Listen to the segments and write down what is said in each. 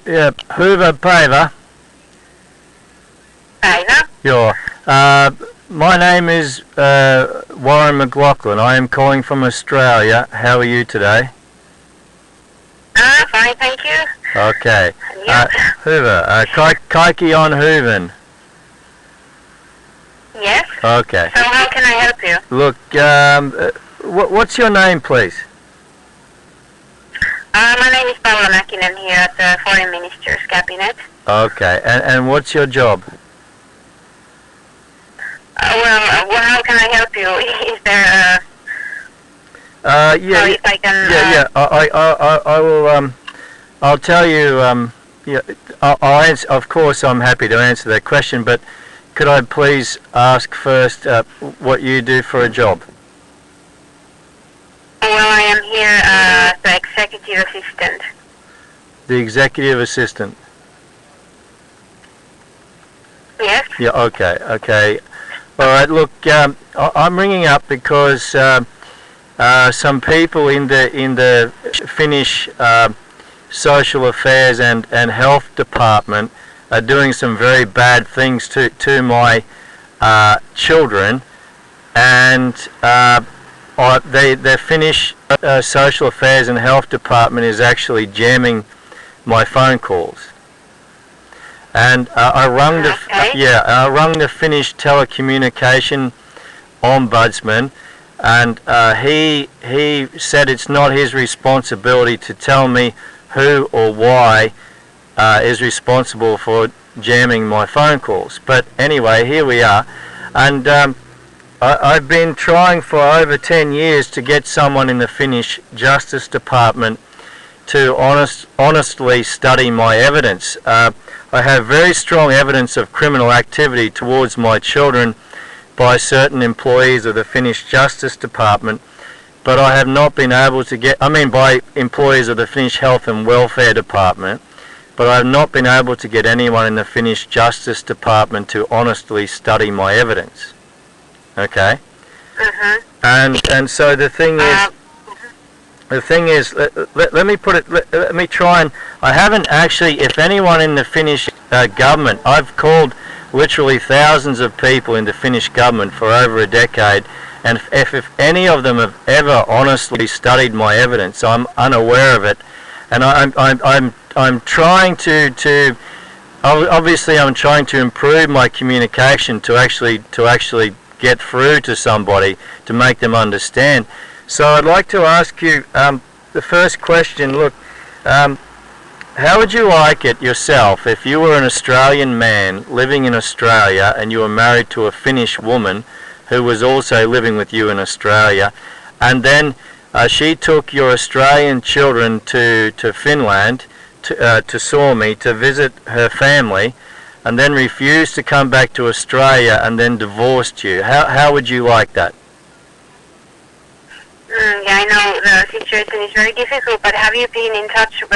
Yeah, hyvää päivää. Päivä. Joo. My name is Warren McLaughlin. I am calling from Australia. How are you today? Fine, thank you. Okay. Yep. Hyvä. Kaikki on hyvin. Yes. Okay. So how can I help you? Look, what's your name, please? My name is Paula Mäkinen here at the Foreign Minister's Cabinet. Okay. And what's your job? Well, how can I help you? Is there Yeah. if I can, Yeah. I will. I'll tell you. Yeah. I'll answer. Of course, I'm happy to answer that question. But could I please ask first what you do for a job? Well, I am here as the executive assistant. The executive assistant. Yes. Yeah. Okay. All right. Look, I'm ringing up because some people in the Finnish Social Affairs and Health Department are doing some very bad things to my children, and the Finnish Social Affairs and Health Department is actually jamming my phone calls. And I rung the Finnish telecommunication ombudsman, and he said it's not his responsibility to tell me who or why is responsible for jamming my phone calls. But anyway, here we are, and I've been trying for over 10 years to get someone in the Finnish Justice Department to honestly study my evidence. I have very strong evidence of criminal activity towards my children by certain employees of the Finnish Justice Department, but I have not been able to by employees of the Finnish Health and Welfare Department, but I have not been able to get anyone in the Finnish Justice Department to honestly study my evidence. Okay? And so the thing is, let me put it, let me try and, I haven't actually, if anyone in the Finnish government, I've called literally thousands of people in the Finnish government for over a decade, and if any of them have ever honestly studied my evidence, I'm unaware of it, and I'm trying to obviously I'm trying to improve my communication to actually get through to somebody to make them understand. So I'd like to ask you the first question. Look, how would you like it yourself if you were an Australian man living in Australia and you were married to a Finnish woman who was also living with you in Australia, and then she took your Australian children to Finland, to Suomi, to visit her family, and then refused to come back to Australia and then divorced you? How would you like that? Yeah, I know the situation is very difficult, but have you been in touch with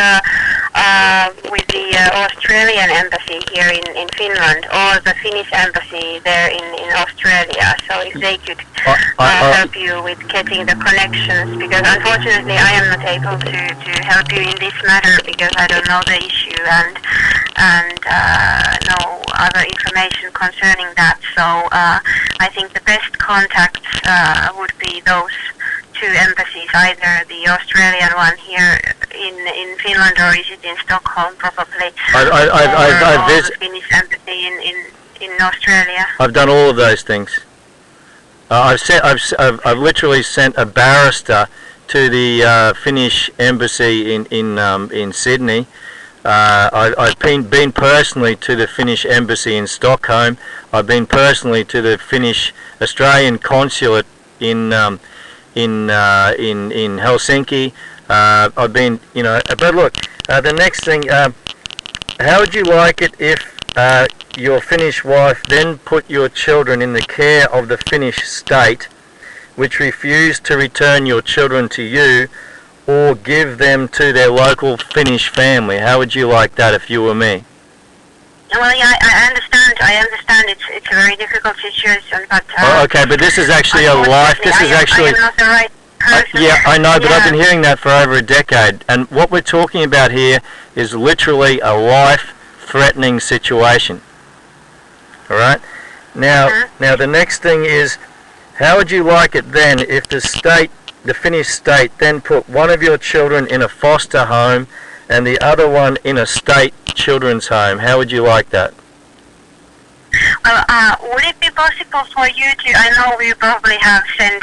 the Australian embassy here in Finland, or the Finnish embassy there in Australia? So if they could help you with getting the connections, because unfortunately I am not able to help you in this matter because I don't know the issue and no other information concerning that. So I think the best contacts would be those two embassies, either the Australian one here in Finland, or is it in Stockholm probably, or the Finnish embassy in Australia. I've done all of those things. I've literally sent a barrister to the Finnish embassy in Sydney. I've been personally to the Finnish embassy in Stockholm. I've been personally to the Finnish Australian consulate in Helsinki. I've been, but look, the next thing, how would you like it if your Finnish wife then put your children in the care of the Finnish state, which refused to return your children to you or give them to their local Finnish family? How would you like that if you were me? Well, yeah, I understand. It's a very difficult situation, but okay, but this is actually a life. This is actually. person. Yeah, I know, but Yeah. I've been hearing that for over a decade. And what we're talking about here is literally a life-threatening situation. All right? Now the next thing is, how would you like it then if the Finnish state, then put one of your children in a foster home and the other one in a state children's home? How would you like that? Well, would it be possible for you to, I know you probably have sent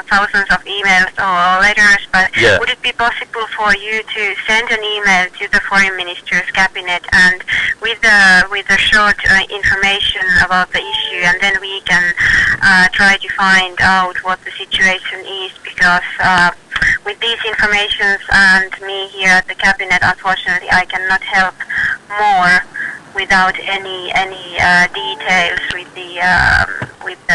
thousands of emails or letters, but Yeah. would it be possible for you to send an email to the Foreign Minister's Cabinet and with a short information about the issue, and then we can try to find out what the situation is, because with these informations and me here at the Cabinet, unfortunately, I cannot help more without any details with the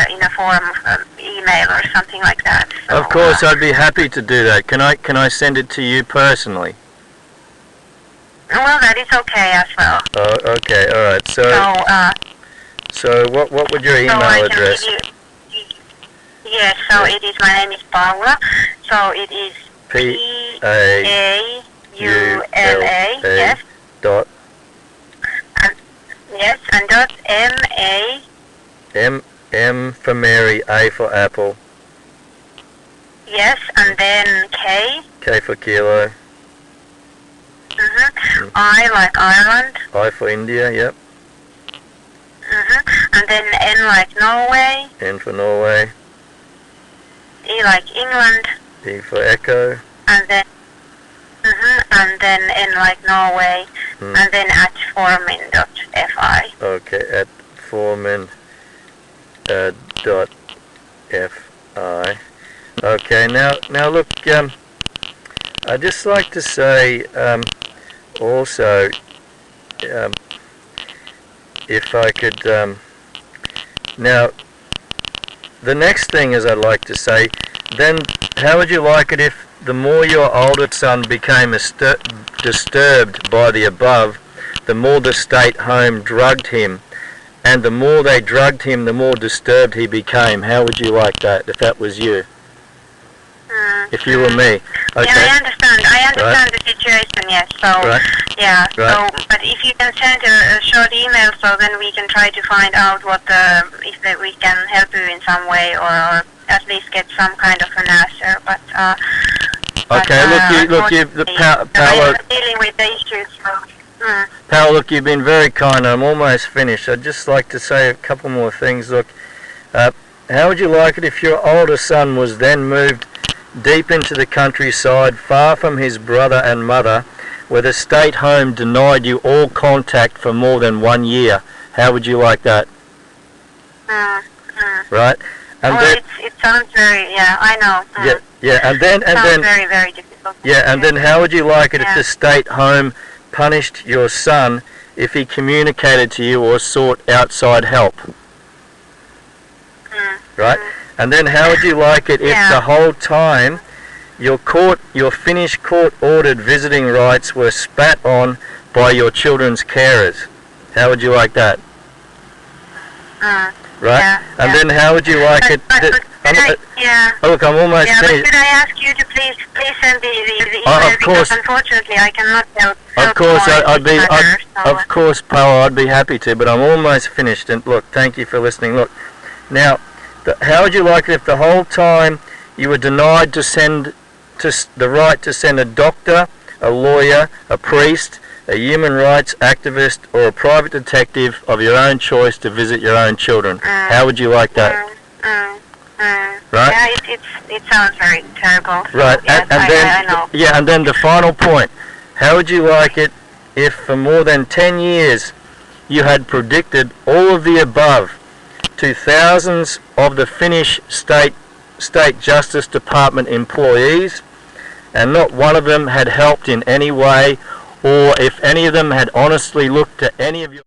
in a form of email or something like that. So, Of course, I'd be happy to do that. Can I send it to you personally? well, that is okay as well. Oh, okay, all right. So what would your so email I can address? give you, yes. So it is, my name is Paula. So it is Paula. Yes. Dot Yes, and dot MA. M for Mary, A for Apple, Yes, and then K. K for Kilo, I like Ireland. I for India, yep, And then N like Norway. N for Norway, E like England. E for Echo, And then N like Norway. And then at formin.fi. okay, at Foreman dot FI. Okay, now look, I'd just like to say also, if I could, now the next thing is I'd like to say, then how would you like it if the more your older son became disturbed by the above, the more the state home drugged him, and the more they drugged him, the more disturbed he became? How would you like that if that was you? If you were me? Okay. Yeah, I understand the situation, yes. So, yeah. Right. So, but if you can send a short email, so then we can try to find out if we can help you in some way, or at least get some kind of an answer. But okay. Look, Paula. I'm dealing with the issues. So, Paula, look, you've been very kind. I'm almost finished. I'd just like to say a couple more things. Look, how would you like it if your older son was then moved deep into the countryside, far from his brother and mother, where the state home denied you all contact for more than 1 year? How would you like that? Right? And well, then, it sounds very, I know. and then very, very difficult. and then how would you like it if Yeah. the state home punished your son if he communicated to you or sought outside help? Right? And then how would you like it if the whole time your Finnish court-ordered visiting rights were spat on by your children's carers? How would you like that? Right? Yeah, and then how would you like it? Look, I'm almost finished. But could I ask you to please send the email, Of course. because unfortunately I cannot help. Of course, So, of course, Paula, I'd be happy to, but I'm almost finished. And look, thank you for listening. Look, now, how would you like it if the whole time you were denied the right to send a doctor, a lawyer, a priest, a human rights activist, or a private detective of your own choice to visit your own children? How would you like that? Right? Yeah, it sounds very terrible. Right, Yes, I know. and then the final point. How would you like it if for more than 10 years you had predicted all of the above to thousands of the Finnish State Justice Department employees, and not one of them had helped in any way, or if any of them had honestly looked to any of your